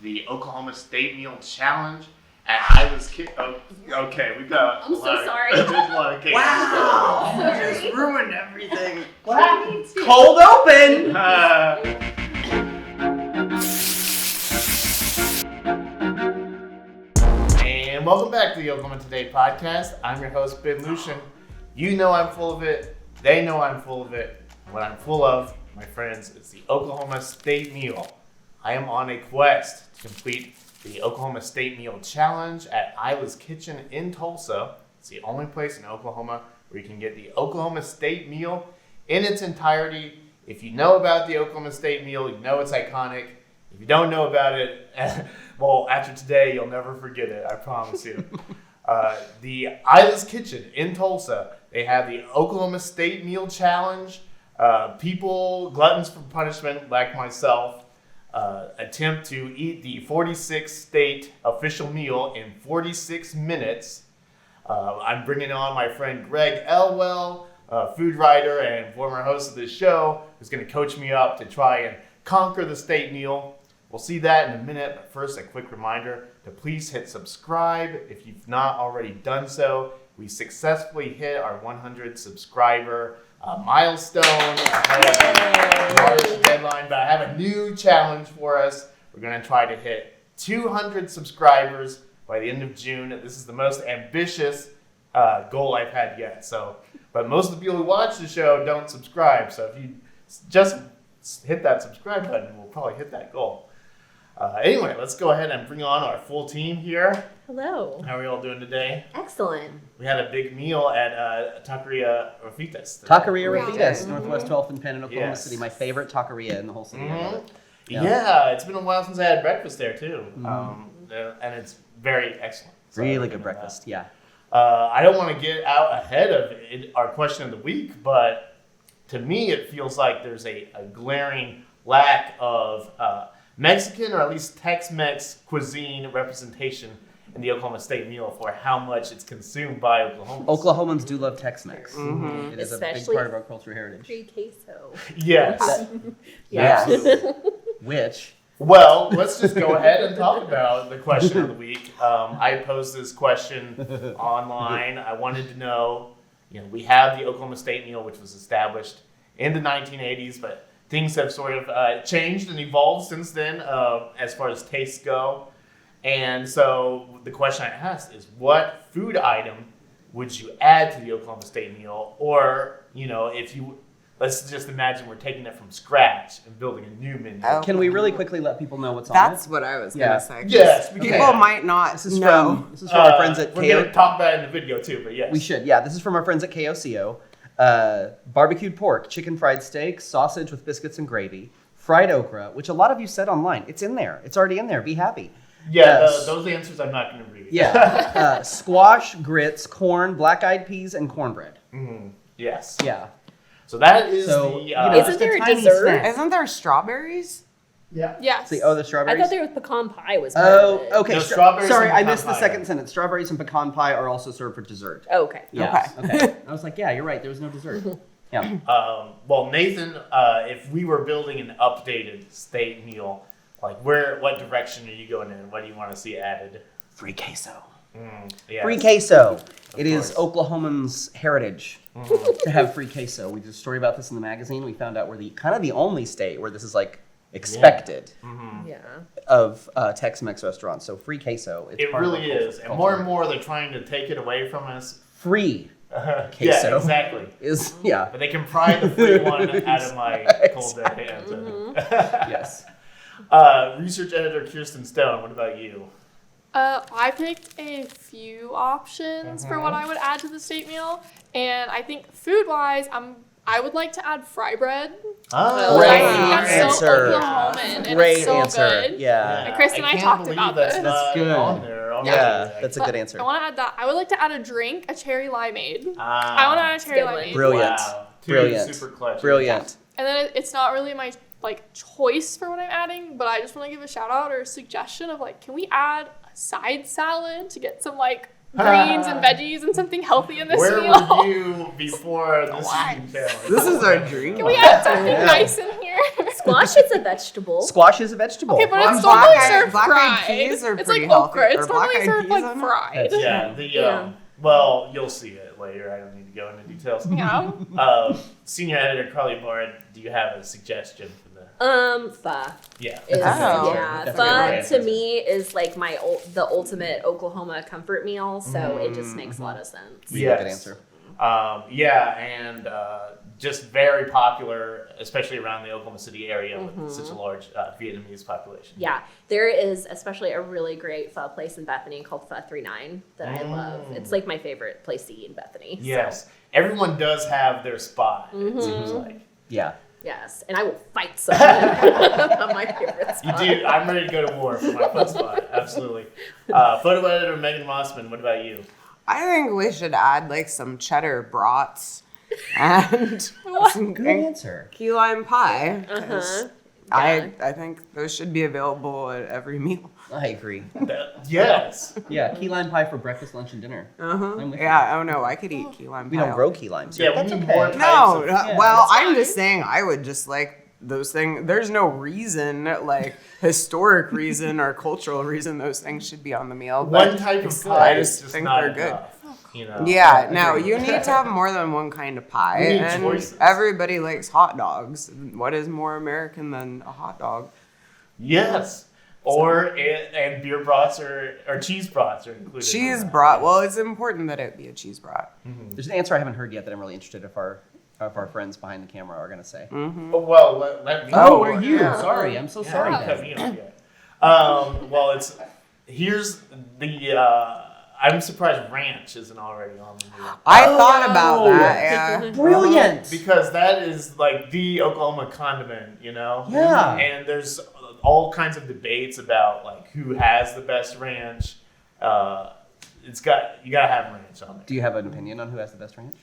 the Oklahoma State Meal Challenge at Isla's okay, we got. I'm so sorry. Wow! You just ruined everything. What? Cold open! And welcome back to the Oklahoma Today podcast. I'm your host, Ben Luschen. You know I'm full of it. They know I'm full of it. What I'm full of, my friends, is the Oklahoma State Meal. I am on a quest to complete the Oklahoma State Meal Challenge at Isla's Kitchen in Tulsa. It's the only place in Oklahoma where you can get the Oklahoma State Meal in its entirety. If you know about the Oklahoma State Meal, you know it's iconic. If you don't know about it, well, after today, you'll never forget it, I promise you. The Isla's Kitchen in Tulsa, they have the Oklahoma State Meal Challenge. People, gluttons for punishment like myself, attempt to eat the 46th state official meal in 46 minutes. I'm bringing on my friend Greg Elwell, food writer and former host of this show, who's going to coach me up to try and conquer the state meal. We'll see that in a minute, but first a quick reminder to please hit subscribe if you've not already done so. We successfully hit our 100 subscriber milestone ahead of March deadline, but I have a new challenge for us. We're going to try to hit 200 subscribers by the end of June. This is the most ambitious goal I've had yet. But most of the people who watch the show don't subscribe, so if you just hit that subscribe button, we'll probably hit that goal. Anyway, let's go ahead and bring on our full team here. Hello. How are we all doing today? Excellent. We had a big meal at Taqueria Rafitas. Taqueria Rafitas, Northwest 12th and Penn in Oklahoma Yes. City. My favorite taqueria in the whole city. Mm-hmm. Yeah. Yeah, it's been a while since I had breakfast there too. And it's very excellent. So Really good breakfast, yeah. I don't want to get out ahead of our question of the week, but to me it feels like there's a glaring lack of Mexican or at least Tex-Mex cuisine representation in the Oklahoma State meal for how much it's consumed by Oklahomans. Oklahomans do love Tex-Mex. Mm-hmm. It is Especially a big part of our cultural heritage. free queso. Yes. Yeah. Absolutely. Which? Well, let's just go ahead and talk about the question of the week. I posed this question online. I wanted to know, we have the Oklahoma State meal, which was established in the 1980s, but things have sort of changed and evolved since then as far as tastes go. And so the question I asked is, what food item would you add to the Oklahoma State meal? Or, let's just imagine we're taking it from scratch and building a new menu. Oh. Can we really quickly let people know what's on That's it? what I was Yeah. going to say. Yes, People okay. might not This is know. from our friends at We're going to KO. talk about it in the video too, but yes. We should, yeah. This is from our friends at KOCO. Barbecued pork, chicken fried steak, sausage with biscuits and gravy, fried okra, which a lot of you said online. It's in there. It's already in there. Be happy. Yeah, Yes. those answers I'm not going to read. Yeah. Squash, grits, corn, black-eyed peas, and cornbread. Yes. Yeah. So that is So, the... Isn't just there a tiny dessert? snack. Isn't there strawberries? yeah. Yes. The I strawberries? thought there was pecan pie was part of it. Okay. No, strawberries Sorry, and I pecan missed the pie. second sentence. Strawberries and pecan pie are also served for dessert. Oh, okay. Yeah. Okay. I was like, yeah, you're right. There was no dessert. Yeah. Well, Nathan, if we were building an updated state meal, like what direction are you going in? What do you want to see added? Free queso. Yes. Free queso. It course. is Oklahomans' heritage to have free queso. We did a story about this in the magazine. We found out we're the only state where this is like expected Yeah. of Tex-Mex restaurants. So free queso. It's It part of really our is. culture. And more and more they're trying to take it away from us. Free Yeah, queso exactly. is But they can pry the free one out of my cold dead hands. yes. Research editor Kirsten Stone, what about you? I picked a few options for what I would add to the state meal, and I think food-wise, I would like to add fry bread. Oh, Great I think that's answer. so Oklahoman, and Great it's so answer. good. Yeah. And Chris and I can't talked believe about that's this. not good. on there already. Yeah, that's a But good answer. I want to add that. I would like to add a drink, a cherry limeade. I want to add a cherry Good one. limeade. Brilliant. Wow. Two Brilliant. super clutch. Brilliant. And then it's not really my choice for what I'm adding, but I just want to give a shout out or a suggestion of can we add a side salad to get some greens and veggies and something healthy in this Where meal? were you before this eating challenge? This is our dream. Can we add something nice in here? Squash is a vegetable. Squash is a vegetable. Okay, but Well, it's normally black-eyed- served black-eyed fried. peas are It's pretty like okra. healthy. It's Or normally black-eyed served peas like on it? fried. Yeah. Well, you'll see it later. I don't need to go into details. Yeah. Senior editor Carly Bard, do you have a suggestion for the? Pho. Yeah. Is, Oh. yeah, That's a good pho answer. to me is like the ultimate Oklahoma comfort meal, so it just makes a lot of sense. We get a good answer. And just very popular, especially around the Oklahoma City area with such a large Vietnamese population. Yeah, there is especially a really great pho place in Bethany called Pho 39 that I love. It's like my favorite place to eat in Bethany. Yes. Everyone does have their spot, it seems like. Yeah. Yes, and I will fight someone on my favorite You spot. do. I'm ready to go to war for my fun spot. Absolutely. Photo editor Megan Mossman, what about you? I think we should add like some cheddar brats and some Good answer. key lime pie. 'cause Uh-huh. I think those should be available at every meal. I agree. Yes. Yeah, key lime pie for breakfast, lunch, and dinner. I'm with Yeah. Oh no, I could eat key lime We pie. don't grow key limes Yeah, here. we That's need okay. more types No, of- well, that's I'm fine. just saying I would just like those things. There's no reason, like historic reason or cultural reason, those things should be on the meal. But One type of I pie just is just think not they're good. enough. You know? Yeah, no, you need to have more than one kind of pie. We need And choices. everybody likes hot dogs. What is more American than a hot dog? Yes. And beer brats or cheese brats are included. Cheese in that. brat. Well, it's important that it be a cheese brat. There's an answer I haven't heard yet that I'm really interested if our friends behind the camera are going to say. Oh, well, let me Oh, know. what are you? Yeah. Sorry, I'm so sorry. Yeah, Ben. cut me off, well, here's the I'm surprised ranch isn't already on the menu. I thought about that. Yeah. Brilliant. Because that is like the Oklahoma condiment, you know? Yeah. And there's all kinds of debates about like who has the best ranch. You gotta have ranch on it. Do you have an opinion on who has the best ranch?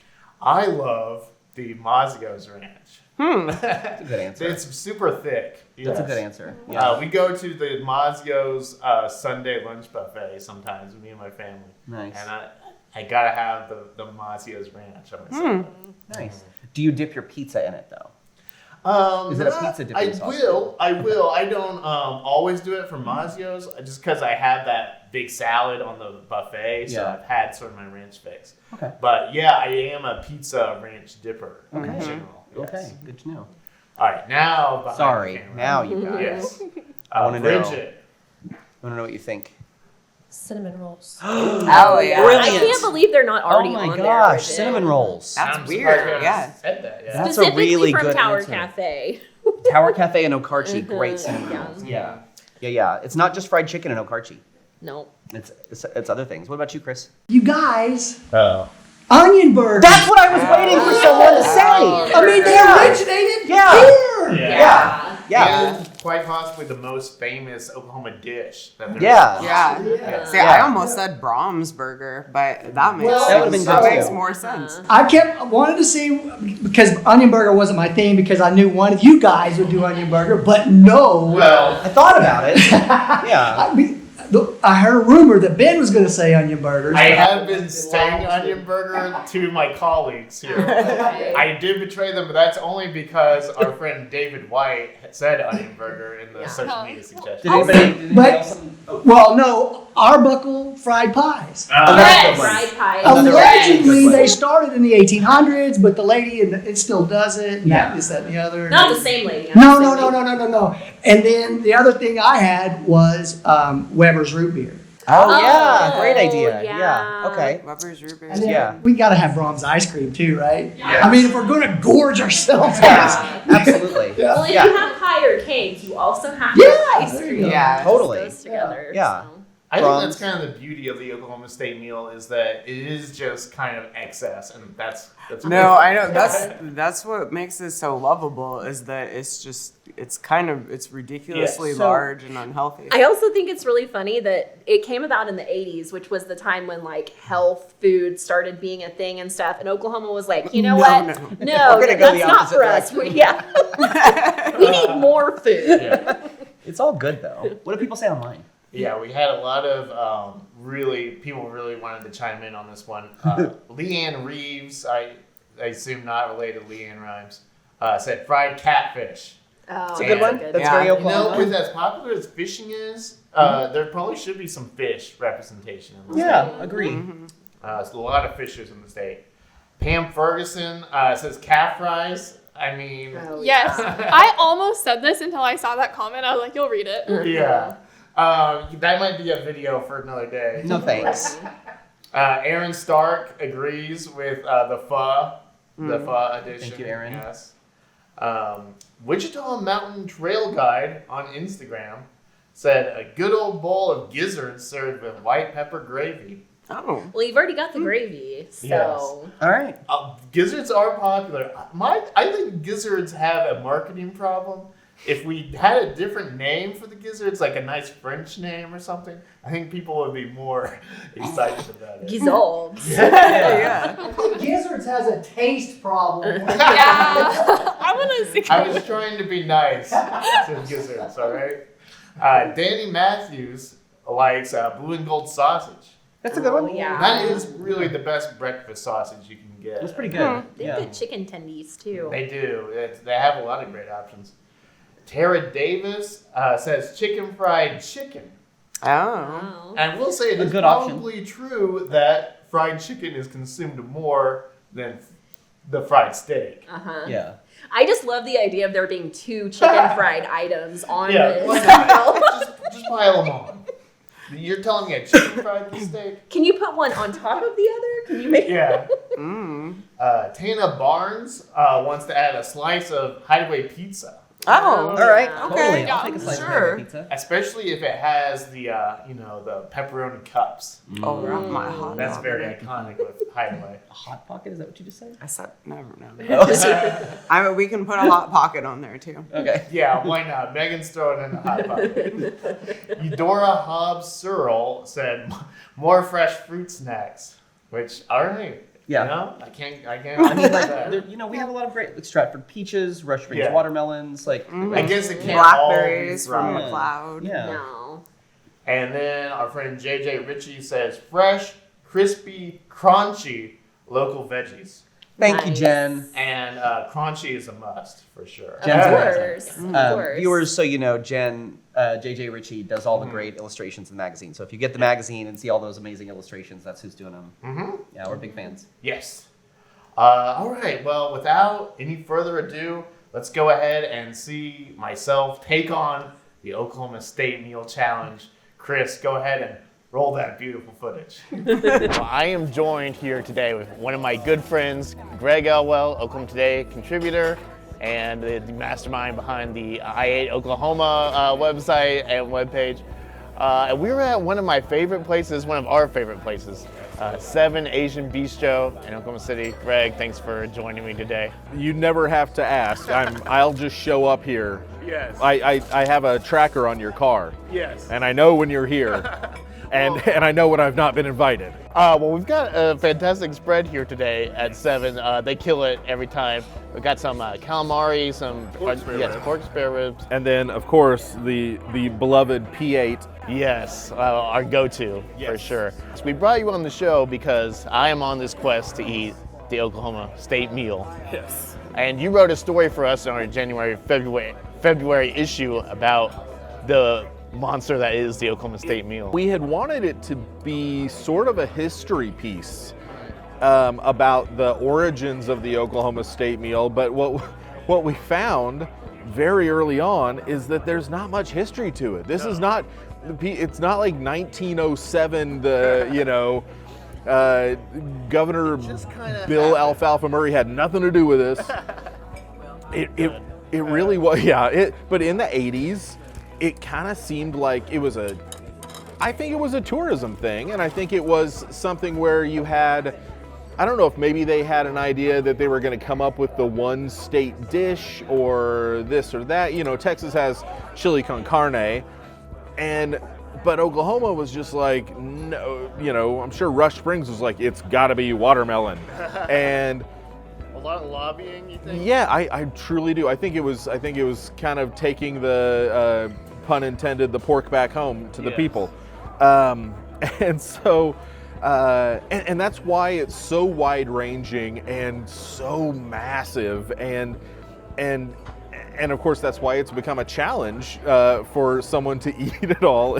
I love the Mazio's ranch. That's a good answer. It's super thick. That's a Yes. good answer. Yeah. We go to the Mazio's Sunday lunch buffet sometimes, me and my family. Nice. And I gotta have the Mazio's ranch on my Sunday. Nice. Do you dip your pizza in it though? Is it a pizza dipping I sauce? will. I don't always do it for Mazio's just because I have that big salad on the buffet, so Yeah. I've had sort of my ranch fix. Okay. But yeah, I am a pizza ranch dipper in Okay. general. Yes. Okay. Good to know. All right, now behind Sorry. the camera. Now you guys. Yes. I wanna know. Bridget. I want to know what you think. Cinnamon rolls. Oh yeah. Brilliant. I can't believe they're not already Oh on my there. gosh, Bridget. cinnamon rolls. That's I'm weird, surprised we yeah. haven't said that yet. That's a Specifically really from good Tower answer. Cafe. Tower Cafe and Okarchi, great cinnamon Yeah. rolls. Yeah. It's not just fried chicken and Okarchi. No. It's other things. What about you, Chris? You guys, Oh. onion burgers. That's what I was waiting for someone to say. I mean, they originated Yeah. here. Yeah. And quite possibly the most famous Oklahoma dish that there Yeah. is. Yeah. See, Yeah. I almost said Brahms burger, but that makes Well, that would've been sense. That good makes too. more sense. I wanted to see, because onion burger wasn't my thing, because I knew one of you guys would do onion burger, but no. Well, I thought about it. Yeah. I mean, I heard a rumor that Ben was going to say onion burgers. I have been saying onion burger to my colleagues here. I did betray them, but that's only because our friend David White said onion burger in the Yeah. social media suggestion. Did anybody But- else? Well, no, Arbuckle fried pies. that's Yes, good one. fried pie. Another Allegedly, good they one. started in the 1800s, but the lady, it still does it. And Yeah. This, that, and the other. Not the same lady. No, not the no, same no, lady. no, no, no, no. And then the other thing I had was Weber's root beer. Oh, yeah. Oh, Great idea. yeah. Yeah. Okay. Weber's root beer. And then Yeah. we got to have Brahms ice cream too, right? Yeah. I mean, if we're going to gorge ourselves. Yeah. Absolutely. Well, if Yeah. you have pie or cake, you also have Yeah, ice there you cream. go. Yeah. Totally. It goes together. Yeah. so. I think Brahms. that's kind of the beauty of the Oklahoma State meal is that it is just kind of excess, and that's No, I know that's what makes it so lovable is that it's ridiculously Yeah. So- large and unhealthy. I also think it's really funny that it came about in the 80s, which was the time when like health food started being a thing and stuff. And Oklahoma was like, you know No, what? no. No, We're gonna go that's the not opposite for us. We need more food. Yeah. It's all good though. What do people say online? Yeah, we had a lot of people really wanted to chime in on this one. Leanne Reeves, I assume not related to Leanne Rhymes, said fried catfish. Oh, It's a good one. That's Yeah. very You know, Oklahoma. with as popular as fishing is, there probably should be some fish representation in the Yeah, state. agree. There's a lot of fishers in the state. Pam Ferguson says calf fries. I mean, Oh, Yes. yeah. I almost said this until I saw that comment. I was like, you'll read it. yeah. That might be a video for another day. No thanks. Aaron Stark agrees with the pho edition. Thank you, Aaron. Yes. Wichita Mountain Trail Guide on Instagram said a good old bowl of gizzards served with white pepper gravy. Oh. Well, you've already got the gravy, so. Yes. All right. Gizzards are popular. I think gizzards have a marketing problem. If we had a different name for the gizzards, like a nice French name or something, I think people would be more excited about it. Gizzards. Yeah. Gizzards has a taste problem. Yeah. I want to see. I was trying to be nice to gizzards, all right? Danny Matthews likes blue and gold sausage. That's a good one. Oh, yeah. That is really the best breakfast sausage you can get. That's pretty good. They have good chicken tendies, too. They do. They have a lot of great options. Tara Davis says chicken fried chicken. Oh. Wow. And we'll say it A is good option. probably true that fried chicken is consumed more than the fried steak. Uh-huh. Yeah. I just love the idea of there being 2 chicken fried items on Yeah, why this. not? just pile them on. You're telling me a chicken fried steak? Can you put one on top of the other? Can you make Yeah. Mm. Tana Barnes wants to add a slice of Hideaway pizza, Oh. All right. Yeah. Totally. Okay. I'll take a slice Sure. of pizza. especially if it has the the pepperoni cups. Oh, my hot That's dog. very iconic with Hideaway. A hot pocket? Is that what you just said? I said never. Oh, We can put a hot pocket on there too. okay. Yeah, why not? Megan's throwing in the hot pocket. Eudora Hobbs Searle said more fresh fruit snacks, which all right. Yeah. You know, I can't. I mean, like, that. we have a lot of great, like Stratford peaches, Rush Springs Yeah. watermelons, like, I guess it can't all be Blackberries from fried. the cloud. yeah. No. And then our friend JJ Ritchie says fresh, crispy, crunchy local veggies. Thank you, Nice. Jen. And crunchy is a must for sure. Of Jen's course. Of course. Viewers, so you know, Jen, JJ Ritchie does all the great illustrations in the magazine. So if you get the magazine and see all those amazing illustrations, that's who's doing them. Mm-hmm. Yeah, we're big fans. Yes. All right. Well, without any further ado, let's go ahead and see myself take on the Oklahoma State Meal Challenge. Chris, go ahead and roll that beautiful footage. I am joined here today with one of my good friends, Greg Elwell, Oklahoma Today contributor, and the mastermind behind the I Ate Oklahoma website and webpage. And we were at one of my favorite places, one of our favorite places, 7 Asian Bistro in Oklahoma City. Greg, thanks for joining me today. You never have to ask. I'll just show up here. Yes. I have a tracker on your car, Yes. and I know when you're here, and I know when I've not been invited. Well, we've got a fantastic spread here today at 7. They kill it every time. We've got some calamari, some pork spare ribs. And then, of course, the beloved P8. Yes, our go-to for sure. So we brought you on the show because I am on this quest to eat the Oklahoma State meal. Yes. And you wrote a story for us in our February issue about the monster that is the Oklahoma State meal. We had wanted it to be sort of a history piece about the origins of the Oklahoma State meal, but what we found very early on is that there's not much history to it. This is not, it's not like 1907, Governor Bill Alfalfa Murray had nothing to do with this. It really was, yeah. But in the 80s, it kind of seemed like I think it was a tourism thing, and I think it was something where you had, I don't know if maybe they had an idea that they were going to come up with the one state dish or this or that. You know, Texas has chili con carne, but Oklahoma was just like, no, I'm sure Rush Springs was like, it's got to be watermelon. And A lot of lobbying, you think? yeah, I truly do. I think it was kind of taking the pun intended, the pork back home to the people. And so and that's why it's so wide ranging and so massive and and of course that's why it's become a challenge for someone to eat it all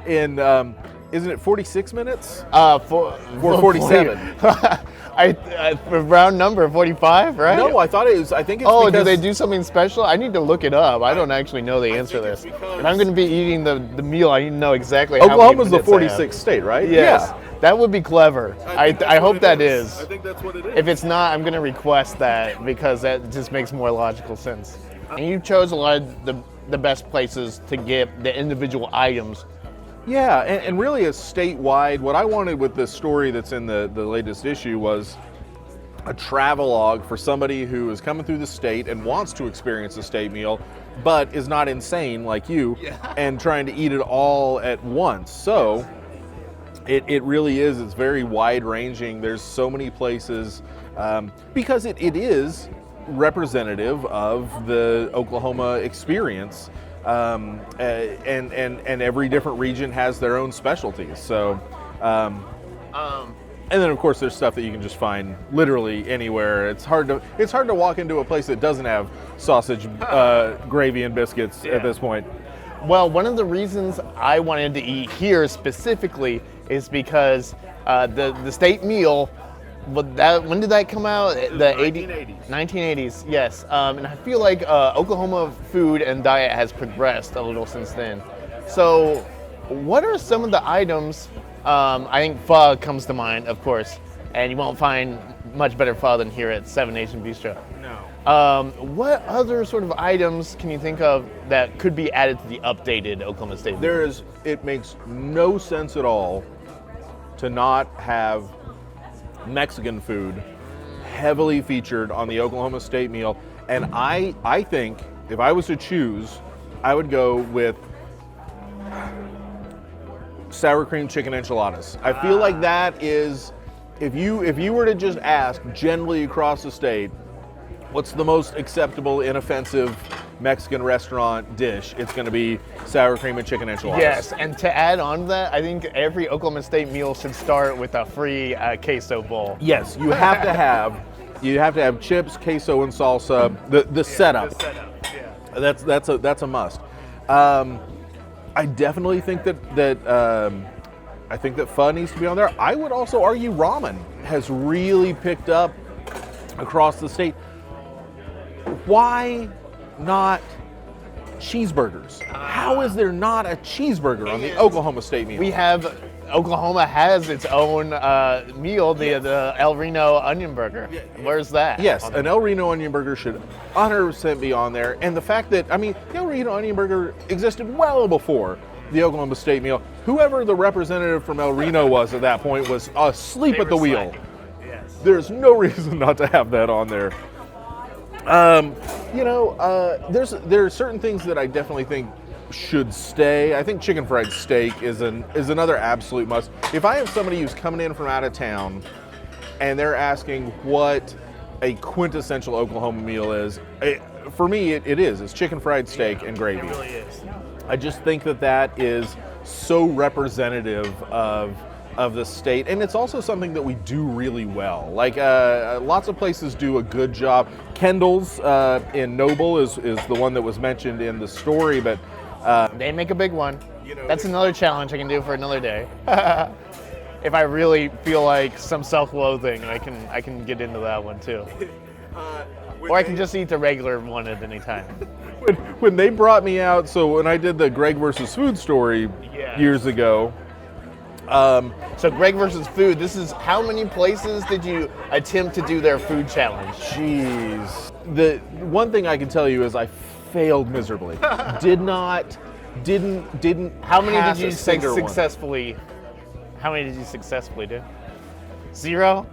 in isn't it 46 minutes? For 47. I round number 45, right? No, I thought it was. I think it's Oh, because do they do something special? I need to look it up. I don't actually know the answer to this. it's because- If I'm going to be eating the meal, I need to know exactly how many Oklahoma's the minutes I have. 46th state, right? Yes. Yeah. That would be clever. I hope that is. I think that's what it is. If it's not, I'm going to request that because that just makes more logical sense. And you chose a lot of the best places to get the individual items. Yeah, and really a statewide, what I wanted with this story that's in the latest issue was a travelogue for somebody who is coming through the state and wants to experience a state meal, but is not insane like you and trying to eat it all at once. So it really is, it's very wide ranging. There's so many places because it is representative of the Oklahoma experience. And every different region has their own specialties. So, and then of course there's stuff that you can just find literally anywhere. It's hard to walk into a place that doesn't have sausage, gravy, and biscuits at this point. Well, one of the reasons I wanted to eat here specifically is because the state meal. But when did that come out? The 1980s. 1980s, yes. And I feel like Oklahoma food and diet has progressed a little since then. So, what are some of the items? I think pho comes to mind, of course, and you won't find much better pho than here at Seven Nation Bistro. No. What other sort of items can you think of that could be added to the updated Oklahoma State meal? It makes no sense at all to not have Mexican food heavily featured on the Oklahoma State meal, and I think if I was to choose, I would go with sour cream chicken enchiladas. I feel like that is, if you were to just ask generally across the state, what's the most acceptable, inoffensive Mexican restaurant dish, it's going to be sour cream and chicken enchiladas. Yes, and to add on to that, I think every Oklahoma State meal should start with a free queso bowl. Yes, you have to have chips, queso, and salsa. The setup. The setup, yeah. That's a must. I definitely think that pho needs to be on there. I would also argue ramen has really picked up across the state. Why not cheeseburgers? How is there not a cheeseburger on the Oklahoma State meal? Oklahoma has its own meal, the El Reno onion burger. Where's that? Yes, an El Reno onion burger should 100% be on there. And the fact that, the El Reno onion burger existed well before the Oklahoma State meal. Whoever the representative from El Reno was at that point was asleep at the wheel. Yes. There's no reason not to have that on there. There are certain things that I definitely think should stay. I think chicken fried steak is another absolute must. If I have somebody who's coming in from out of town and they're asking what a quintessential Oklahoma meal is, for me it is. It's chicken fried steak and gravy. It really is. I just think that is so representative of the state, and it's also something that we do really well. Like lots of places do a good job. Kendall's in Noble is the one that was mentioned in the story, but They make a big one. That's another challenge I can do for another day. If I really feel like some self-loathing, I can get into that one too. Or I can just eat the regular one at any time. When they brought me out, so when I did the Greg versus Food story years ago. So Greg versus Food, this is how many places did you attempt to do their food challenge? Jeez. The one thing I can tell you is I failed miserably. Didn't. How many pass did you a single one. successfully? How many did you successfully do? 0.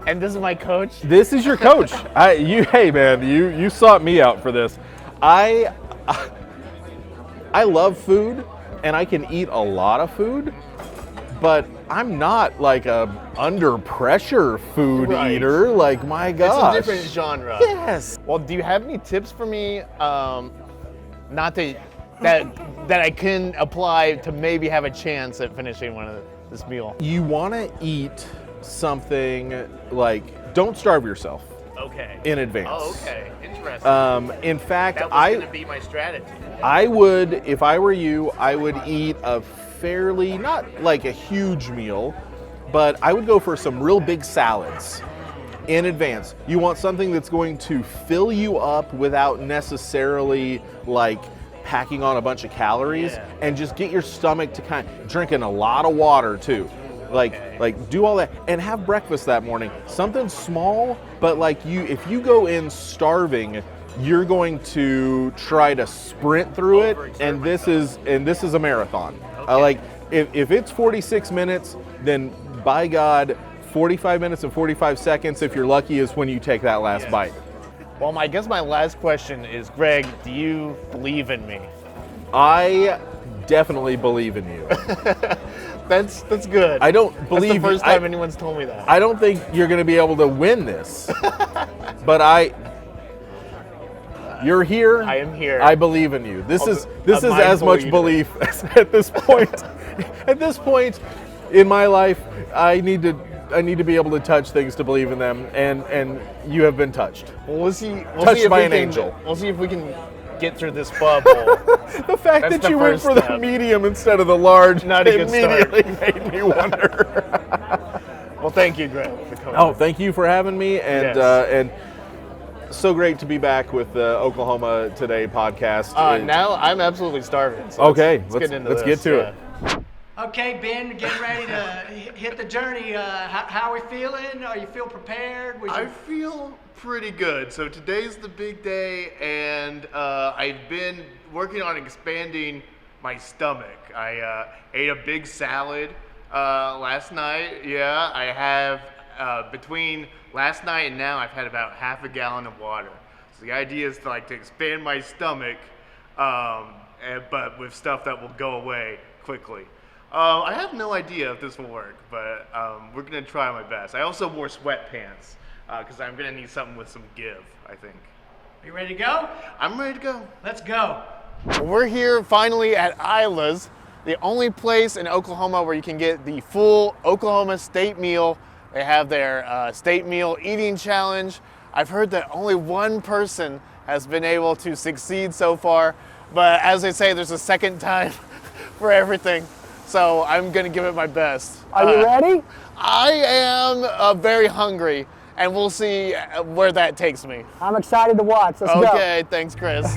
And this is my coach. This is your coach. Hey man, you sought me out for this. I love food and I can eat a lot of food, but I'm not like a under pressure food eater. Like my gosh. It's a different genre. Yes. Well, do you have any tips for me? Not that I can apply to maybe have a chance at finishing this meal. You want to eat something like, don't starve yourself. Okay. in advance. Oh, okay. Interesting. In fact, That was going to be my strategy. I would, if I were you, I would eat a fairly, not like a huge meal, but I would go for some real big salads in advance. You want something that's going to fill you up without necessarily like packing on a bunch of calories, and just get your stomach to kind of drinking a lot of water too. Like do all that and have breakfast that morning. Something small, but like if you go in starving, you're going to try to sprint through it, and this is a marathon. Like if it's 46 minutes, then by God, 45 minutes and 45 seconds, if you're lucky, is when you take that last bite. Well, I guess my last question is, Greg, do you believe in me? I definitely believe in you. That's good. I don't believe. That's the first time anyone's told me that. I don't think you're going to be able to win this, but you're here. I am here. I believe in you. This is a as mindful much eater. belief as at this point. At this point in my life, I need to be able to touch things to believe in them, and you have been touched. Well, we'll see. Touched by an angel. We'll see if we can get through this bubble. The fact That's that the you went first for the step. medium instead of the large Not a good immediately made me wonder. Well, thank you, Greg, for coming. Oh, thank you for having me, and Yes. and so great to be back with the Oklahoma Today podcast. Now I'm absolutely starving. So Okay, let's get into let's this. get to it. Okay, Ben, getting ready to hit the journey. How are we feeling? Are you feel prepared? I feel pretty good. So today's the big day, and I've been working on expanding my stomach. I ate a big salad last night. Yeah, I have between last night and now, I've had about half a gallon of water. So the idea is to expand my stomach, but with stuff that will go away quickly. I have no idea if this will work, but we're gonna try my best. I also wore sweatpants because I'm gonna need something with some give, I think. You ready to go? I'm ready to go. Let's go. We're here finally at Isla's, the only place in Oklahoma where you can get the full Oklahoma state meal. They have their state meal eating challenge. I've heard that only one person has been able to succeed so far, but as they say, there's a second time for everything. So I'm gonna give it my best. Are you ready? I am very hungry, and we'll see where that takes me. I'm excited to watch. Let's go. Okay, thanks, Chris.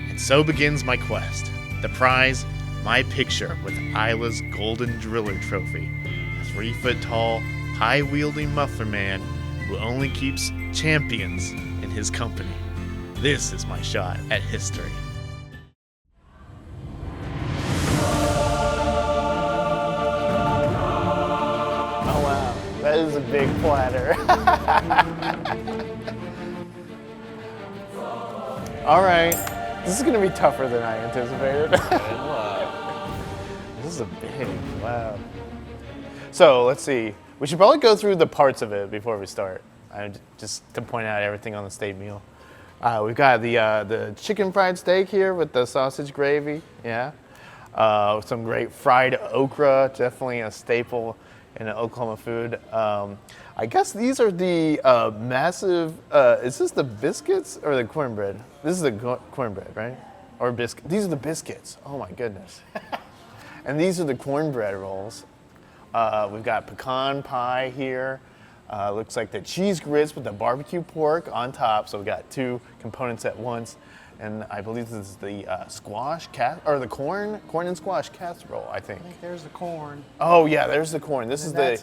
And so begins my quest. The prize, my picture with Isla's Golden Driller Trophy. A 3-foot-tall, pie-wielding muffler man who only keeps champions in his company. This is my shot at history. Oh wow, that is a big platter. All right, this is gonna be tougher than I anticipated. This is a big, wow. So let's see. We should probably go through the parts of it before we start, just to point out everything on the state meal. We've got the chicken fried steak here with the sausage gravy, yeah. Some great fried okra, definitely a staple in Oklahoma food. I guess these are the massive, is this the biscuits or the cornbread? This is the cornbread, right? Or biscuit. These are the biscuits. Oh my goodness. And these are the cornbread rolls. We've got pecan pie here. Looks like the cheese grits with the barbecue pork on top. So we've got two components at once. And I believe this is the the corn and squash casserole, I think. There's the corn. Oh yeah, there's the corn. This is the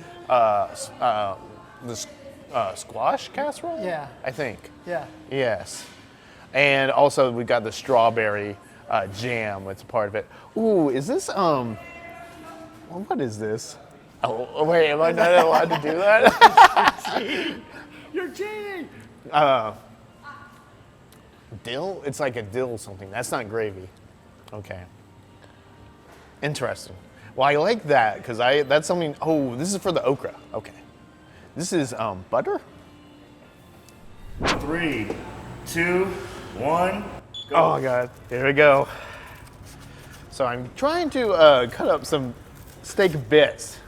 squash casserole? Yeah. I think. Yeah. Yes. And also we've got the strawberry jam that's a part of it. Ooh, is this what is this? Oh wait, am I not allowed to do that? You're cheating. Dill? It's like a dill something. That's not gravy. Okay. Interesting. Well, I like that because that's something. Oh, this is for the okra. Okay. This is butter. 3, 2, 1. Oh my God. Here we go. So I'm trying to cut up some steak bits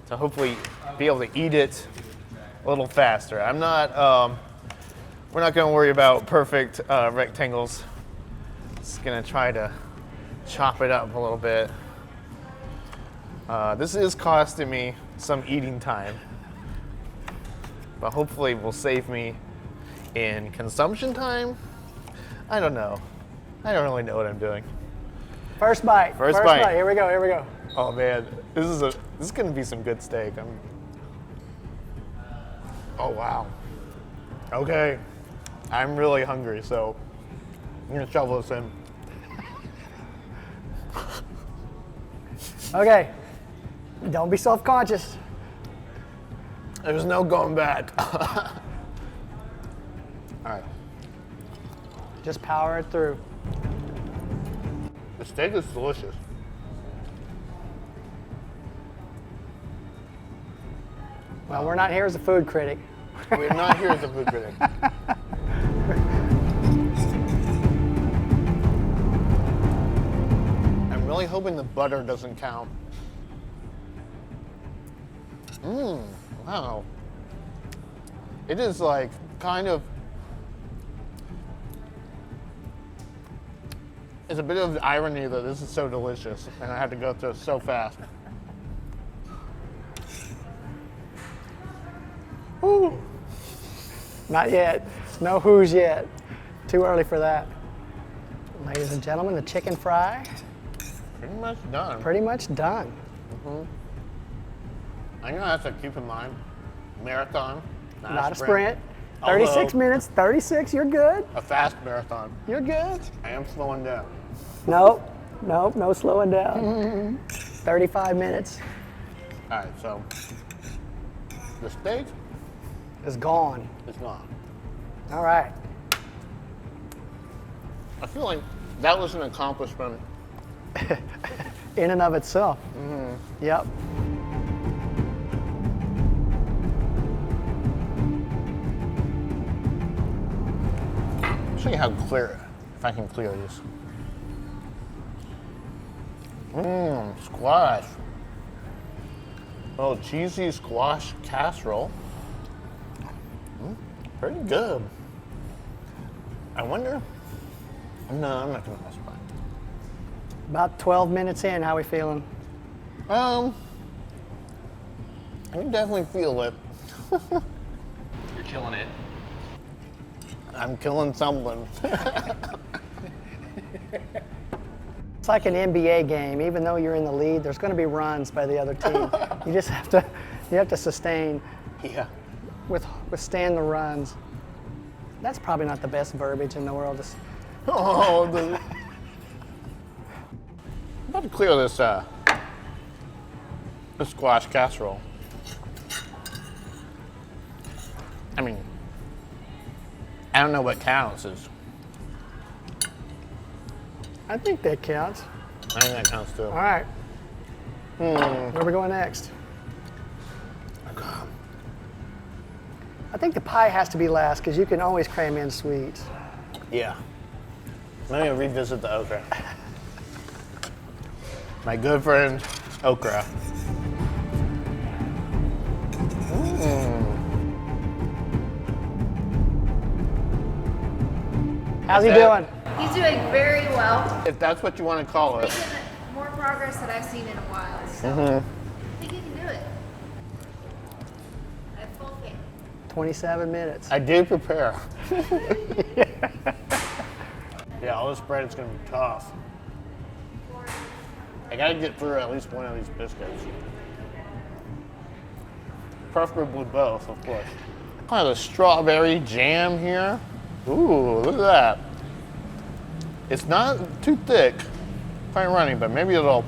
to hopefully be able to eat it a little faster. I'm not, we're not gonna worry about perfect rectangles. Just gonna try to chop it up a little bit. This is costing me some eating time, but hopefully will save me in consumption time. I don't know. I don't really know what I'm doing. First bite. First bite. Here we go. Here we go. Oh man, this is gonna be some good steak. Oh wow. Okay, I'm really hungry, so I'm gonna shovel this in. Okay. Don't be self-conscious. There's no going back. All right, Just power it through. the steak is delicious. Well, we're not here as a food critic. We're not here as a food critic. I'm really hoping the butter doesn't count. Wow. It is like kind of, it's a bit of irony that this is so delicious and I had to go through it so fast. Ooh. Not yet. No who's yet. Too early for that. Ladies and gentlemen, the chicken fry, Pretty much done. pretty much done. I'm gonna have to keep in mind, marathon, Not a sprint. Although- 36 minutes, 36, you're good. A fast marathon. You're good. I am slowing down. Nope, no slowing down. 35 minutes All right, so the steak is gone. is gone. All right. I feel like that was an accomplishment. In and of itself. Yep. Show you how clear, if I can clear this. Squash. Oh, cheesy squash casserole. Pretty good. I wonder. No, I'm not gonna mess with it. About 12 minutes in, how we feeling? I can definitely feel it. You're killing it. I'm killing something. It's like an NBA game. Even though you're in the lead, there's going to be runs by the other team. You just have to sustain, Yeah. withstand the runs. That's probably not the best verbiage in the world. Oh, I'm about to clear this squash casserole. I mean, I don't know what counts as. I think that counts. I think that counts too. All right. Where are we going next? I think the pie has to be last because you can always cram in sweets. Yeah. Let me revisit the okra. My good friend, okra. How's he that- doing? He's doing very well. If that's what you want to call it. Making more progress than I've seen in a while. So I think he can do it. I have full faith. 27 minutes. I did prepare. Yeah, all this bread is going to be tough. I got to get through at least one of these biscuits. Preferably both, of course. Kind of a strawberry jam here. Ooh, look at that. It's not too thick, quite runny, but maybe it'll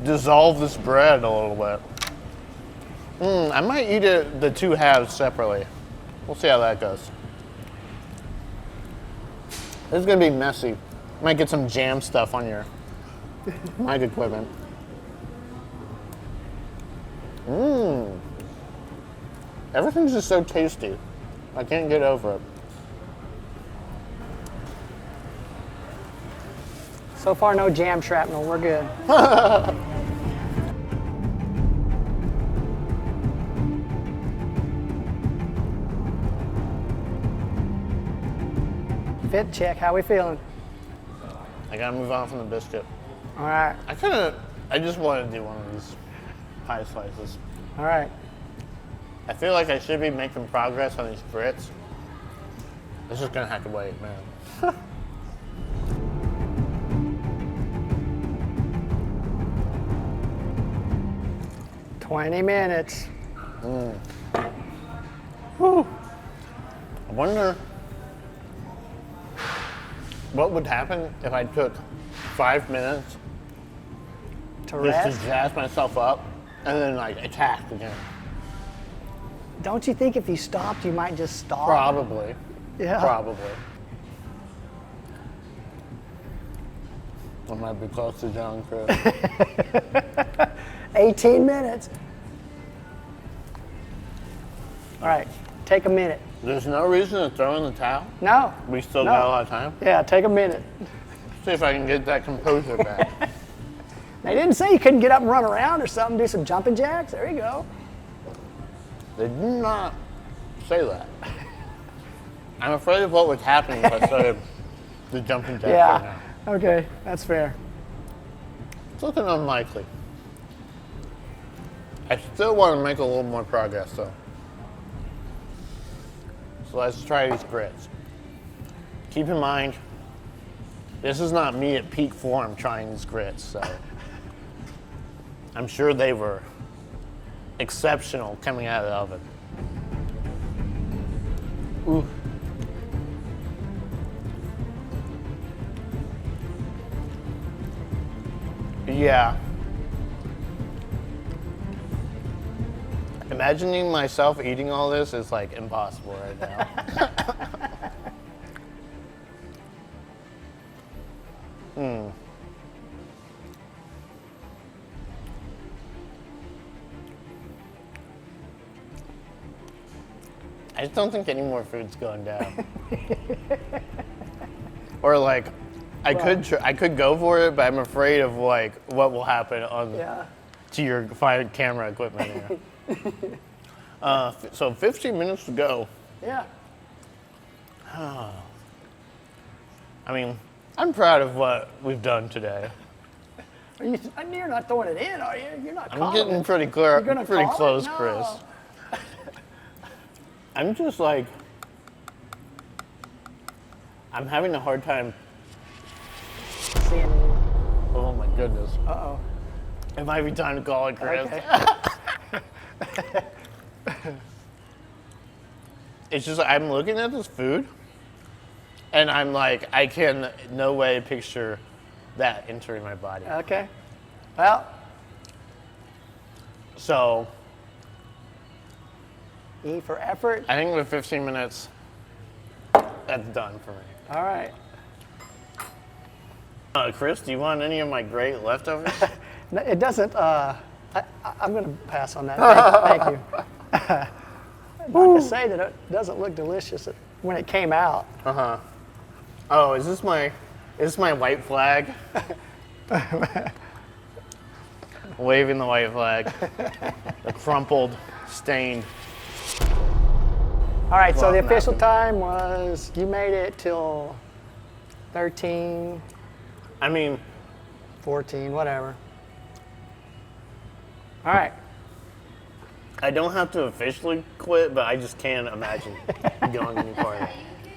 dissolve this bread a little bit. I might eat it the two halves separately. We'll see how that goes. This is gonna be messy. Might get some jam stuff on your mic equipment. Everything's just so tasty. I can't get over it. So far, no jam shrapnel. We're good. Fit check. How we feeling? I gotta move on from the biscuit. All right. I just want to do one of these pie slices. All right. I feel like I should be making progress on these grits. It's just gonna have to wait, man. 20 minutes. Whew. I wonder what would happen if I took 5 minutes To just rest. to jazz myself up and then like attack again. Don't you think if you stopped, you might just stop? Probably. Yeah. Probably. I might be close to John Chris. 18 minutes. All right. Take a minute. There's no reason to throw in the towel. No. We still No. got a lot of time. Yeah, take a minute. See if I can get that composure back. They didn't say you couldn't get up and run around or something, do some jumping jacks. There you go. They did not say that. I'm afraid of what would happen if I started the jumping jack right now. Yeah. Okay, that's fair. It's looking unlikely. I still want to make a little more progress though. So let's try these grits. Keep in mind, this is not me at peak form trying these grits, so I'm sure they were exceptional coming out of the oven. Ooh. Yeah. Imagining myself eating all this is like impossible right now. I just don't think any more food's going down. Or like, I could go for it, but I'm afraid of like what will happen on to your fine camera equipment here. So 15 minutes to go. Yeah. I mean, I'm proud of what we've done today. You're not throwing it in, are you? You're not I'm calling getting it. pretty You're gonna pretty call it? close, No. Chris. I'm just like, I'm having a hard time. Seeing- Oh my goodness. Uh-oh. It might be time to call it, Chris. Okay. It's just, I'm looking at this food and I'm like, I can no way picture that entering my body. Okay. Well, So E for effort. I think with 15 minutes, that's done for me. All right. Chris, do you want any of my great leftovers? No, it doesn't. I'm going to pass on that. Thank you. I'd like to say that it doesn't look delicious when it came out. Oh, is this my white flag? Waving the white flag. The crumpled, stained. All right, so the Cloth official napkin. time was you made it till 13, I mean, 14, whatever. All right. I don't have to officially quit, but I just can't imagine going any farther. You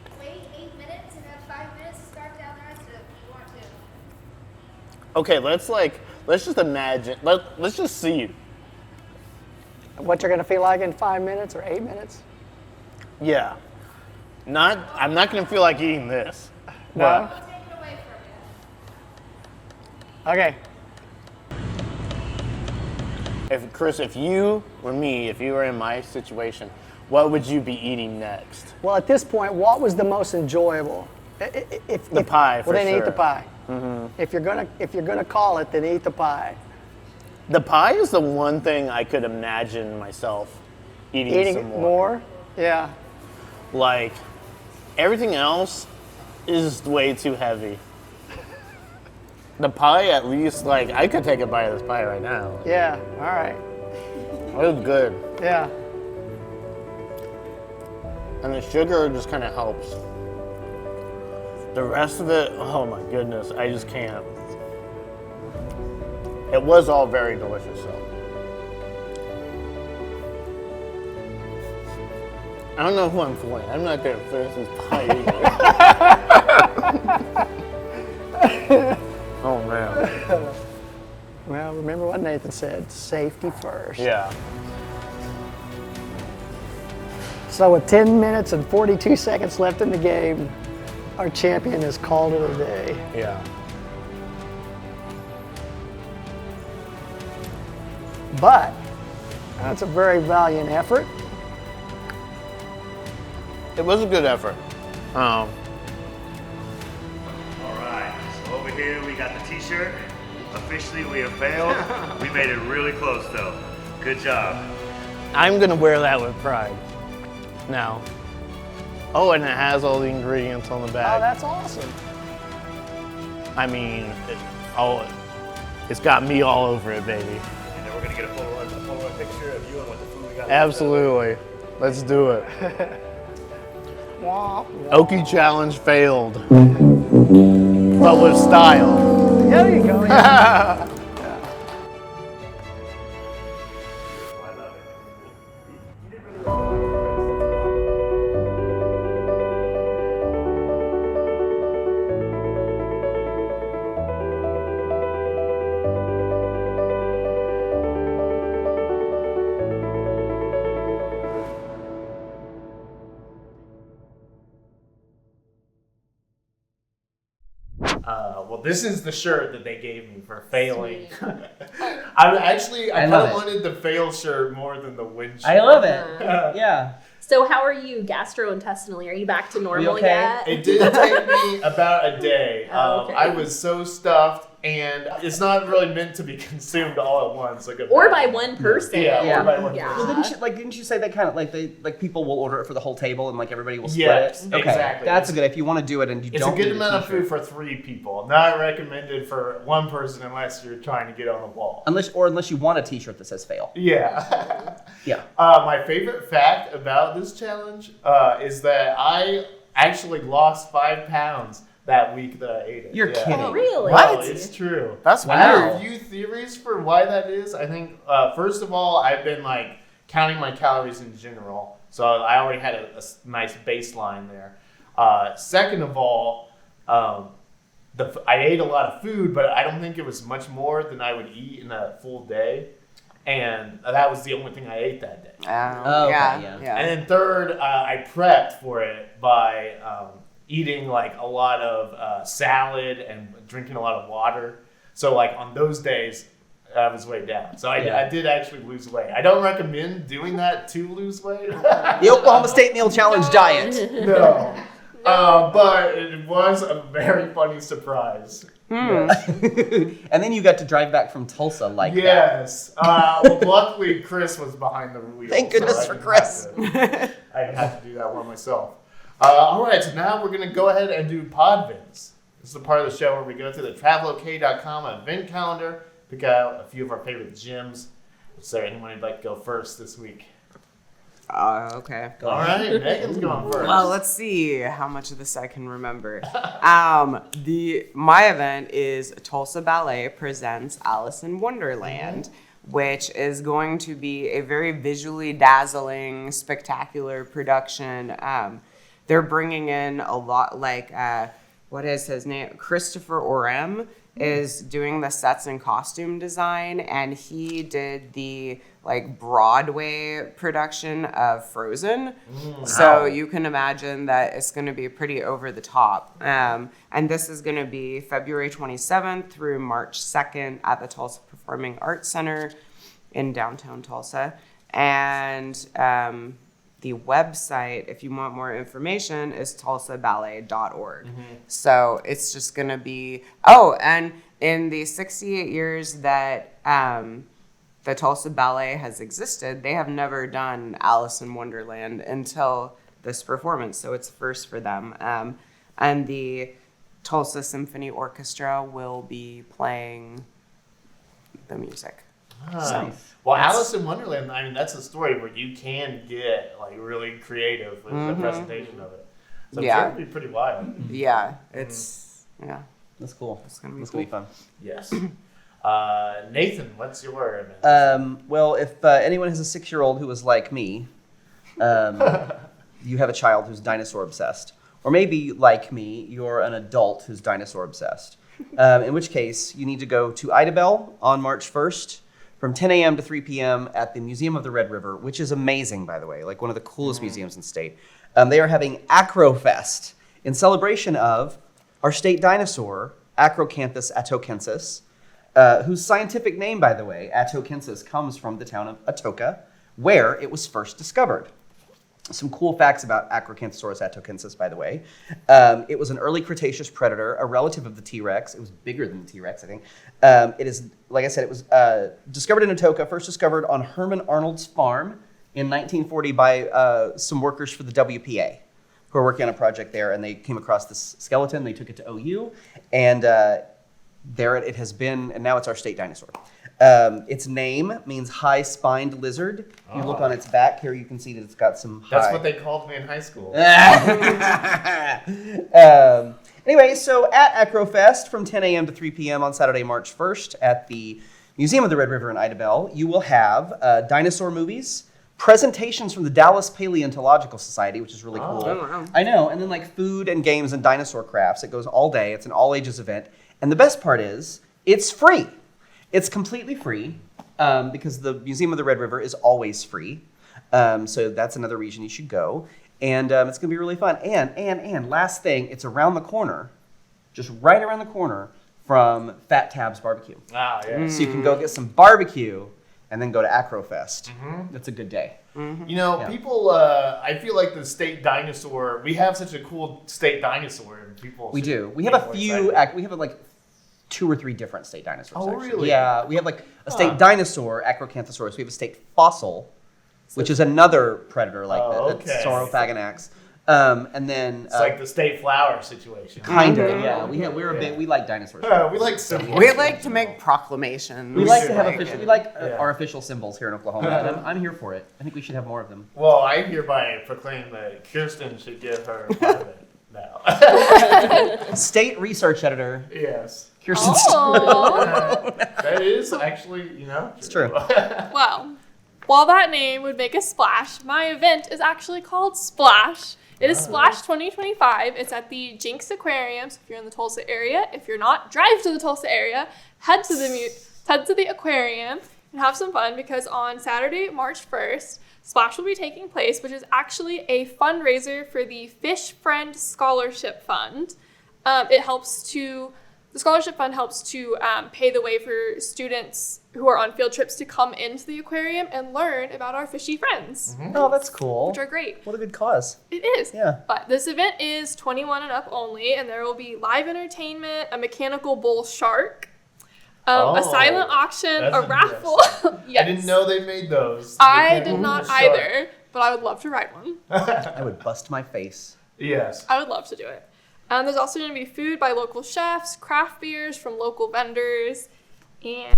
could wait 8 minutes and have 5 minutes to start down the rest of it if you want to. Okay, let's just imagine. Let's just see. What you're going to feel like in 5 minutes or 8 minutes? Yeah. I'm not gonna feel like eating this. No? I'll take it away from you. Okay. Chris, if you were me, if you were in my situation, what would you be eating next? Well, at this point, what was the most enjoyable? The pie, for Well, then eat the sure. pie. If you're gonna call it, then eat the pie. The pie is the one thing I could imagine myself eating Eating some more? Yeah. Like, everything else is way too heavy. The pie, at least, like, I could take a bite of this pie right now. Yeah, all right. It was good. Yeah. And the sugar just kind of helps. The rest of it, oh my goodness, I just can't. It was all very delicious, though. I don't know who I'm fooling. I'm not gonna finish this pie either. Oh man. Well, remember what Nathan said, safety first. Yeah. So with 10 minutes and 42 seconds left in the game, our champion has called it a day. Yeah. But that's a very valiant effort. It was a good effort. All right, so over here we got the t-shirt. Officially, we have failed. We made it really close, though. Good job. I'm gonna wear that with pride. Now. Oh, and it has all the ingredients on the Oh, bag. that's awesome. I mean, it's got me all over it, baby. And then we're gonna get a Polaroid picture of you and what the food we got. Absolutely. Let's do it. Okie challenge failed. But with style. There you go. Yeah. Well, this is the shirt that they gave me for failing. I kind love of it. wanted the fail shirt more than the win shirt. I love it. Yeah. So how are you gastrointestinally? Are you back to normal okay? yet? It did take me about a day. Oh, okay. I was so stuffed, and it's not really meant to be consumed all at once. Or by one person. Yeah, or by one Yeah. person. Well, didn't you say that kind of like people will order it for the whole table and like everybody will split Yes, it? Okay, exactly. that's a good. If you want to do it and you It's don't, a good need amount of t-shirt. food for 3 people. Not recommended for one person unless you're trying to get on the wall. Unless you want a T-shirt that says fail. Yeah. Yeah. My favorite fact about this challenge is that I actually lost 5 pounds that week that I ate it. You're kidding. Oh, really? What? It's true. That's I have wow. a few theories for why that is. I think, first of all, I've been like counting my calories in general. So I already had a nice baseline there. Second of all, I ate a lot of food, but I don't think it was much more than I would eat in a full day. And that was the only thing I ate that day. Oh, okay, yeah. And then third, I prepped for it by eating like a lot of salad and drinking a lot of water. So like on those days, I was way down. So I did actually lose weight. I don't recommend doing that to lose weight. The Oklahoma State Meal Challenge diet. No. But it was a very funny surprise. Yes. And then you got to drive back from Tulsa like that. Yes. Well, luckily, Chris was behind the wheel. Thank goodness for Chris. I didn't have to do that one myself. All right, so now we're going to go ahead and do podvents. This is the part of the show where we go through the travelok.com event calendar, pick out a few of our favorite gyms. Is there anyone who'd like to go first this week? Okay. All right, Megan's going first. Well, let's see how much of this I can remember. My event is Tulsa Ballet presents Alice in Wonderland, which is going to be a very visually dazzling, spectacular production. They're bringing in a lot, like what is his name? Christopher Orem is doing the sets and costume design, and he did the like Broadway production of Frozen. So you can imagine that it's going to be pretty over the top. And this is going to be February 27th through March 2nd at the Tulsa Performing Arts Center in downtown Tulsa. And the website, if you want more information, is tulsaballet.org. So it's just going to be, and in the 68 years that the Tulsa Ballet has existed, they have never done Alice in Wonderland until this performance. So it's first for them. And the Tulsa Symphony Orchestra will be playing the music. Ah. Well, Alice in Wonderland, I mean, that's a story where you can get like really creative with the presentation of it. So it's going to be pretty wild. Yeah, it's That's cool. It's gonna be That's gonna be fun. Yes. Nathan, what's your event? Well, if anyone has a 6-year-old who is like me, you have a child who's dinosaur obsessed. Or maybe, like me, you're an adult who's dinosaur obsessed. In which case, you need to go to Isla on March 1st from 10 a.m. to 3 p.m. at the Museum of the Red River, which is amazing, by the way, like one of the coolest museums in the state. They are having Acrofest in celebration of our state dinosaur, Acrocantha atokensis, whose scientific name, by the way, atokensis, comes from the town of Atoka, where it was first discovered. Some cool facts about Acrocanthosaurus atokensis, by the way. It was an early Cretaceous predator, a relative of the T-Rex. It was bigger than the T-Rex, I think. It is, like I said, it was discovered in Atoka, first discovered on Herman Arnold's farm in 1940 by some workers for the WPA who were working on a project there, and they came across this skeleton. They took it to OU, and there it has been, and now it's our state dinosaur. Its name means high-spined lizard. If you look on its back here, you can see that it's got some high... That's what they called me in high school. Anyway, so at Acrofest from 10 a.m. to 3 p.m. on Saturday, March 1st at the Museum of the Red River in Idabel, you will have dinosaur movies, presentations from the Dallas Paleontological Society, which is really cool. Oh, wow. I know, and then like food and games and dinosaur crafts. It goes all day. It's an all-ages event. And the best part is, it's free. It's completely free because the Museum of the Red River is always free. So that's another reason you should go. And it's going to be really fun. And last thing, it's around the corner, just right around the corner from Fat Tab's Barbecue. Ah, yeah. So you can go get some barbecue and then go to Acrofest. That's a good day. You know, people, I feel like the state dinosaur, we have such a cool state dinosaur. And people We should do. We get have a more few, excited. we have like 2 or 3 different state dinosaurs. Oh, actually. really? Yeah, we have like a state dinosaur, Acrocanthosaurus. We have a state fossil, which is another predator like Oh, that, okay. Saurophaganax. And then It's like the state flower situation. kind of, yeah. We like dinosaurs. We like symbols. We like to make proclamations. We like to should have make official. it. We like Yeah. our official symbols here in Oklahoma. And I'm here for it. I think we should have more of them. Well, I hereby proclaim that Kirsten should give her a part of it now. State research editor Yes. Kirsten. Oh. That is actually, It's true. Well, while that name would make a splash, my event is actually called Splash. It is Splash 2025. It's at the Jinx Aquarium. So if you're in the Tulsa area, if you're not, drive to the Tulsa area, head to the aquarium and have some fun because on Saturday, March 1st, Splash will be taking place, which is actually a fundraiser for the Fish Friend Scholarship Fund. The scholarship fund helps to pay the way for students who are on field trips to come into the aquarium and learn about our fishy friends, Oh, that's cool. which are great. What a good cause. It is. Yeah. But this event is 21 and up only, and there will be live entertainment, a mechanical bull shark, a silent auction, that's a raffle. Yes. I didn't know they made those. I did not either, but I would love to ride one. I would bust my face. Yes. I would love to do it. There's also going to be food by local chefs, craft beers from local vendors, and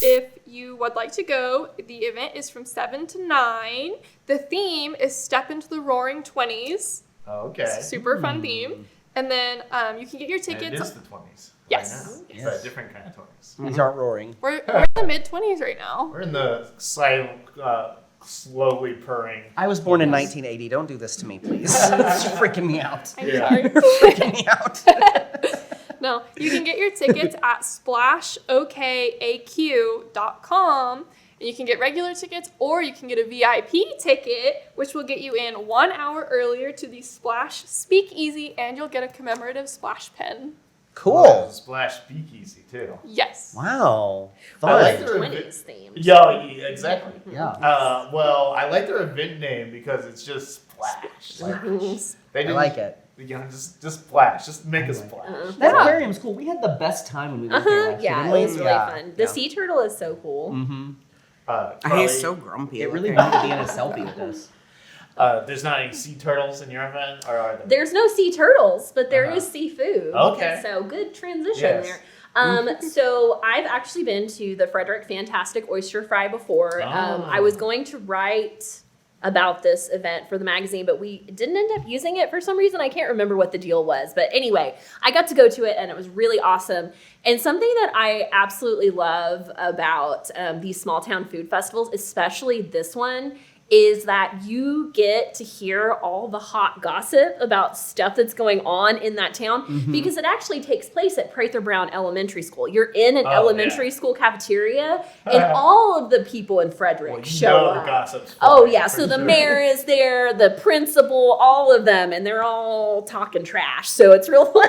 if you would like to go, the event is from 7 to 9. The theme is Step into the Roaring 20s. Okay. It's a super fun theme. And then you can get your And tickets. it is the 20s. Yes. Right now. It's a different kind of 20s. These aren't roaring. We're in the mid-20s right now. We're in the silent, slowly purring. I was born in 1980. Don't do this to me, please. It's freaking me out. I'm Yeah. sorry. Freaking me out. No, you can get your tickets at splashokaq.com, and you can get regular tickets or you can get a VIP ticket, which will get you in 1 hour earlier to the Splash Speakeasy, and you'll get a commemorative Splash pen. Cool. Splash Speakeasy, too. Yes. Wow. I like Fun. their 20s themed. Yeah, exactly. Yeah. Well, I like their event name because it's just Splash. Like, they I didn't, like it. Just splash. Just make a splash. That aquarium's cool. We had the best time when we went there last year, Yeah, didn't it we? was really fun. The sea turtle is so cool. Mm-hmm. Carly, He's so grumpy. It really looking. wanted to be in a selfie with us. There's not any sea turtles in your event, or are there? There's no sea turtles, but there is seafood. Okay. So good transition Yes. there. So I've actually been to the Frederick Fantastic Oyster Fry before. I was going to write about this event for the magazine, but we didn't end up using it for some reason. I can't remember what the deal was. But anyway, I got to go to it and it was really awesome. And something that I absolutely love about these small town food festivals, especially this one, is that you get to hear all the hot gossip about stuff that's going on in that town because it actually takes place at Prather Brown Elementary School. You're in an elementary school cafeteria and all of the people in Frederick show up. The gossip's Oh flying, yeah, for so the sure. mayor is there, the principal, all of them, and they're all talking trash. So it's real fun.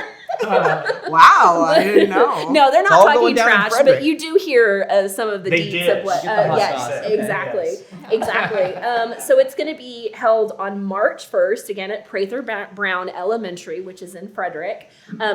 Wow, I didn't know. No, they're not all talking going down in trash, Frederick. but you do hear some of the They deeds did. of what. You get the hot Yes, gossip. exactly, Yes. exactly. So it's going to be held on March 1st, again at Prather Brown Elementary, which is in Frederick.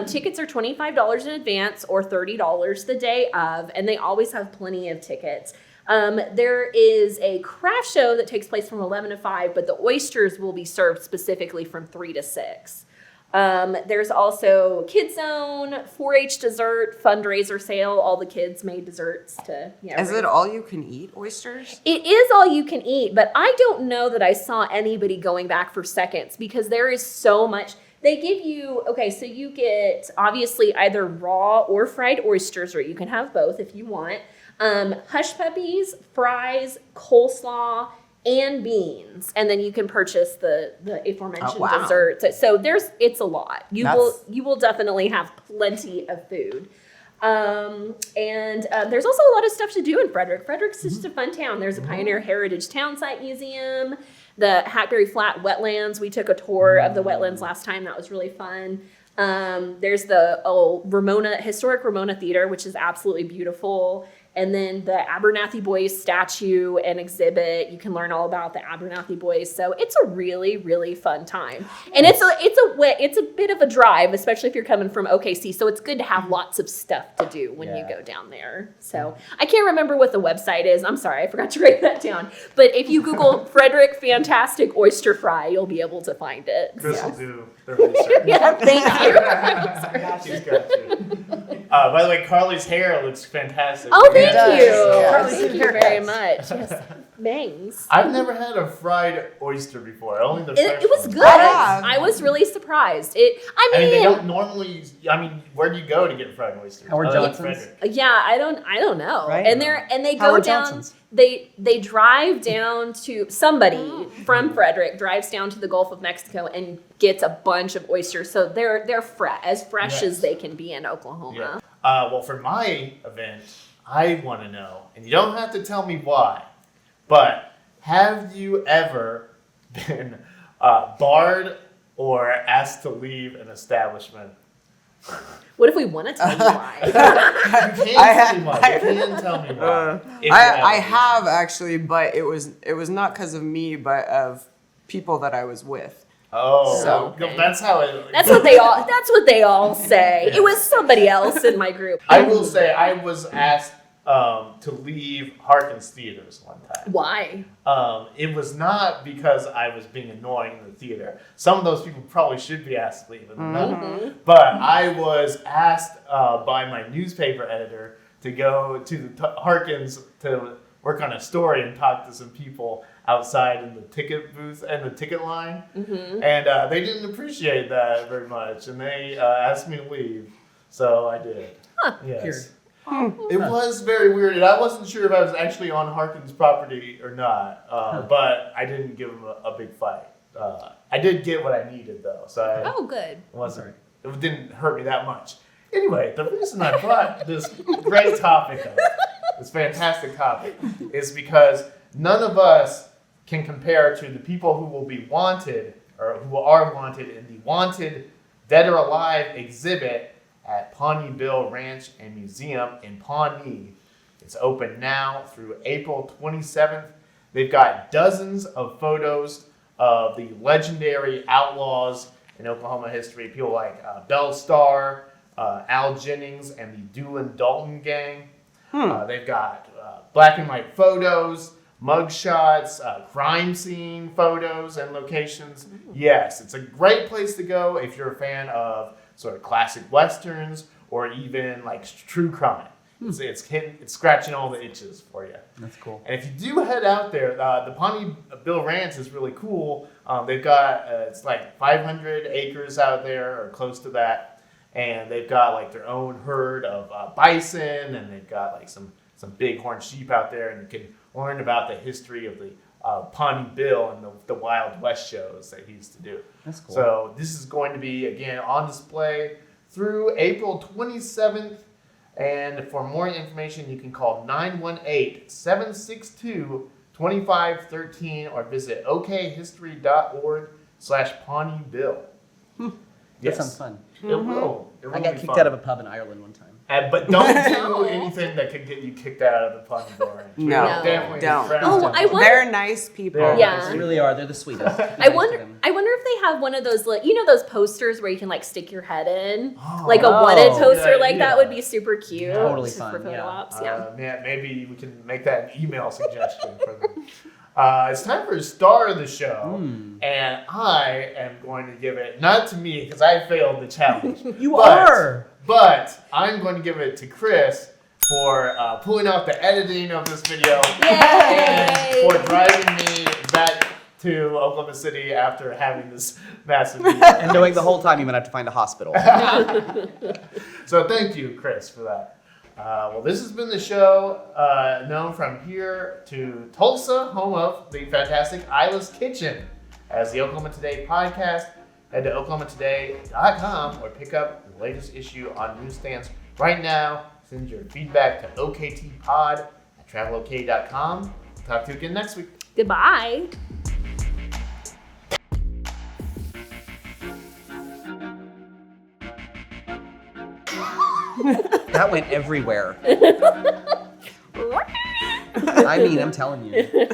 Tickets are $25 in advance or $30 the day of, and they always have plenty of tickets. There is a craft show that takes place from 11 to 5, but the oysters will be served specifically from 3 to 6. There's also Kids Zone, 4-H dessert, fundraiser sale. All the kids made desserts to. Yeah, Is it all you can eat oysters? It is all you can eat, but I don't know that I saw anybody going back for seconds because there is so much. They give you, okay, so you get obviously either raw or fried oysters, or you can have both if you want. Hush puppies, fries, coleslaw, and beans, and then you can purchase the aforementioned desserts. So it's a lot. You will definitely have plenty of food. And there's also a lot of stuff to do in Frederick. Frederick's just a fun town. There's a Pioneer Heritage Town Site Museum, the Hackberry Flat Wetlands. We took a tour of the wetlands last time. That was really fun. There's the historic Ramona Theater, which is absolutely beautiful. And then the Abernathy Boys statue and exhibit. You can learn all about the Abernathy Boys. So it's a really, really fun time. And it's a bit of a drive, especially if you're coming from OKC. So it's good to have lots of stuff to do when you go down there. So I can't remember what the website is. I'm sorry, I forgot to write that down. But if you Google Frederick Fantastic Oyster Fry, you'll be able to find it. Chris will do the research. Yeah, thank you. She's got you. By the way, Carly's hair looks fantastic. Oh, thank does. you. Yeah. Thank you very much. Yes. Bangs. I've never had a fried oyster before. Only the fresh It was ones. good. have. I was really surprised. I I mean, they mean, don't normally. I mean, where do you go to get fried oysters? Howard Other than Johnson's? Frederick? yeah, I don't know. Right? And they go Howard down. Johnson's. They drive down to somebody from Frederick drives down to the Gulf of Mexico and gets a bunch of oysters. So they're as fresh as they can be in Oklahoma. Yeah. Well, for my event, I want to know, and you don't have to tell me why, but have you ever been barred or asked to leave an establishment? What if we want to tell you why? You can't tell me why. You can tell me why. If you I ever have actually, but it was not because of me, but of people that I was with. Oh, So- no, that's how it. That's what they all say. It was somebody else in my group. I will say I was asked to leave Harkins Theaters one time. Why? It was not because I was being annoying in the theater. Some of those people probably should be asked to leave, but I was asked by my newspaper editor to go to the Harkins to work on a story and talk to some people outside in the ticket booth and the ticket line, and they didn't appreciate that very much, and they asked me to leave, so I did. Yes. It was very weird, and I wasn't sure if I was actually on Harkins' property or not, but I didn't give them a big fight. I did get what I needed, though, so Good. it didn't hurt me that much. Anyway, the reason I brought this great topic up, this fantastic topic, is because none of us can compare to the people who will be wanted, or who are wanted in the Wanted Dead or Alive exhibit at Pawnee Bill Ranch and Museum in Pawnee. It's open now through April 27th. They've got dozens of photos of the legendary outlaws in Oklahoma history, people like Belle Starr, Al Jennings, and the Doolin Dalton gang. They've got black and white photos, mug shots, crime scene photos and locations. Yes, it's a great place to go if you're a fan of sort of classic westerns or even like true crime. It's scratching all the itches for you. That's cool. And if you do head out there, the Pawnee Bill Ranch is really cool. They've got it's like 500 acres out there or close to that, and they've got like their own herd of bison, and they've got like some big horned sheep out there, and you can learn about the history of the Pawnee Bill and the Wild West shows that he used to do. That's cool. So this is going to be again on display through April 27th. And for more information, you can call 918-762-2513 or visit okhistory.org/PawneeBill. That sounds fun. It will. It will I got be kicked fun. out of a pub in Ireland one time. But don't do anything that could get you kicked out of the Pawnee Bill Ranch. No, Definitely don't. friends Oh, don't I do wonder- They're nice people. Yeah. They really are. They're the sweetest. I wonder if they have one of those, like, you know, those posters where you can like stick your head in, like a wanted poster, good like idea. that would be super cute. Totally for fun, photo yeah. ops. Yeah. Yeah, maybe we can make that an email suggestion for them. It's time for a star of the show, and I am going to give it, not to me, because I failed the challenge. But I'm going to give it to Chris for pulling off the editing of this video and for driving me back to Oklahoma City after having this massive meeting. And knowing the whole time you might have to find a hospital. So thank you, Chris, for that. Well, this has been the show known from here to Tulsa, home of the fantastic Isla's Kitchen, as the Oklahoma Today podcast. Head to oklahomatoday.com or pick up the latest issue on newsstands right now. Send your feedback to oktpod@travelok.com. Talk to you again next week. Goodbye. That went everywhere. I mean, I'm telling you.